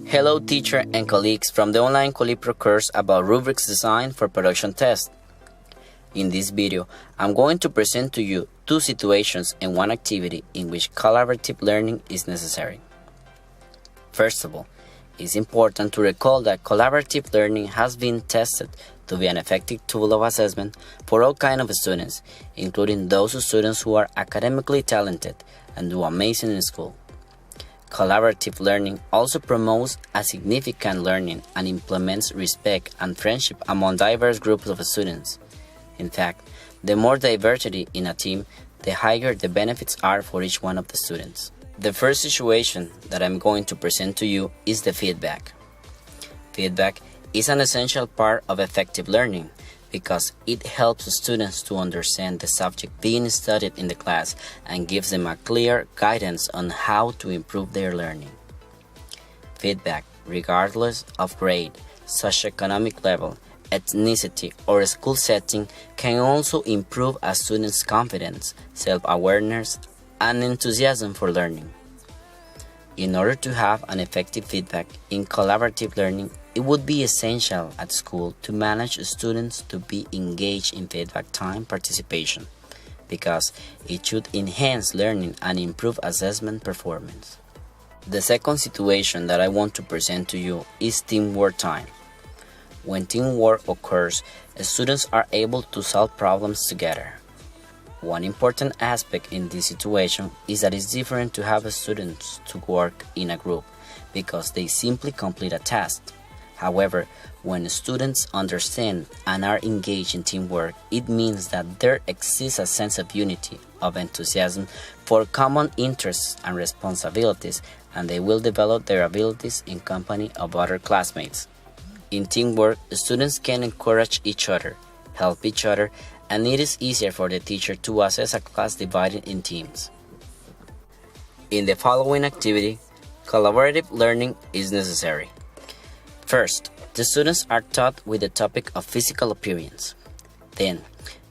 Hello teacher and colleagues from the online Colypro course about rubrics design for production tests. In this video, I'm going to present to you two situations and one activity in which collaborative learning is necessary. First of all, it's important to recall that collaborative learning has been tested to be an effective tool of assessment for all kinds of students, including those students who are academically talented and do amazing in school. Collaborative learning also promotes a significant learning and implements respect and friendship among diverse groups of students. In fact, the more diversity in a team, the higher the benefits are for each one of the students. The first situation that I'm going to present to you is the feedback. Feedback is an essential part of effective learning because it helps students to understand the subject being studied in the class and gives them a clear guidance on how to improve their learning. Feedback, regardless of grade, socioeconomic level, ethnicity, or school setting, can also improve a student's confidence, self-awareness, and enthusiasm for learning. In order to have an effective feedback in collaborative learning, it would be essential at school to manage students to be engaged in feedback time participation, because it should enhance learning and improve assessment performance. The second situation that I want to present to you is teamwork time. When teamwork occurs, students are able to solve problems together. One important aspect in this situation is that it's different to have students to work in a group because they simply complete a task. However, when students understand and are engaged in teamwork, it means that there exists a sense of unity, of enthusiasm for common interests and responsibilities, and they will develop their abilities in company of other classmates. In teamwork, students can encourage each other, help each other, and it is easier for the teacher to assess a class divided in teams. In the following activity, collaborative learning is necessary. First, the students are taught with the topic of physical appearance. Then,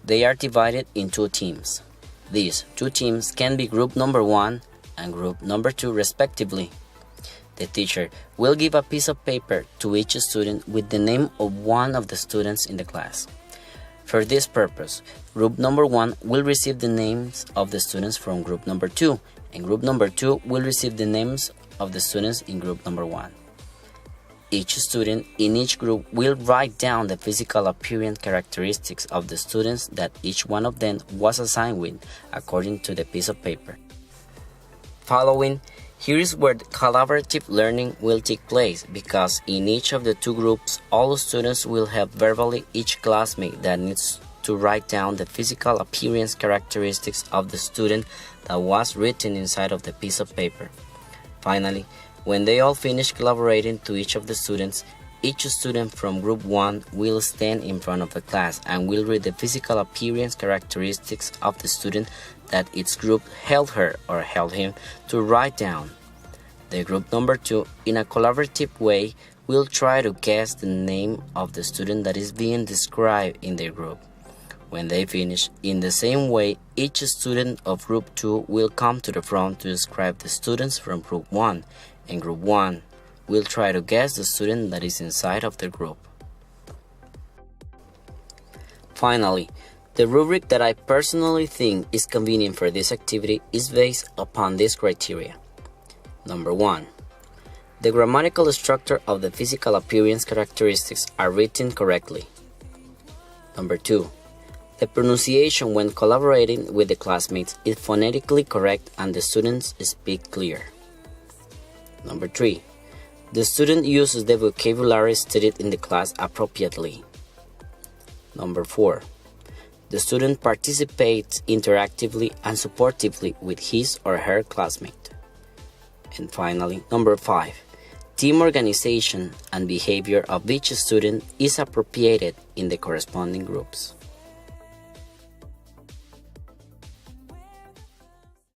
they are divided into teams. These two teams can be group number 1 and group number 2 respectively. The teacher will give a piece of paper to each student with the name of one of the students in the class. For this purpose, group number 1 will receive the names of the students from group number 2, and group number 2 will receive the names of the students in group number 1. Each student in each group will write down the physical appearance characteristics of the students that each one of them was assigned with according to the piece of paper. Following, here is where the collaborative learning will take place because in each of the two groups, all students will help verbally each classmate that needs to write down the physical appearance characteristics of the student that was written inside of the piece of paper. Finally, when they all finish collaborating to each of the students, each student from group 1 will stand in front of the class and will read the physical appearance characteristics of the student that its group helped her or helped him to write down. The group number 2, in a collaborative way, will try to guess the name of the student that is being described in their group. When they finish, in the same way, each student of group 2 will come to the front to describe the students from group 1, and group 1 will try to guess the student that is inside of the group. Finally, the rubric that I personally think is convenient for this activity is based upon this criteria. Number 1. The grammatical structure of the physical appearance characteristics are written correctly. Number 2. The pronunciation when collaborating with the classmates is phonetically correct and the students speak clear. Number 3. The student uses the vocabulary studied in the class appropriately. Number 4. The student participates interactively and supportively with his or her classmate. And finally, number 5. Team organization and behavior of each student is appropriated in the corresponding groups.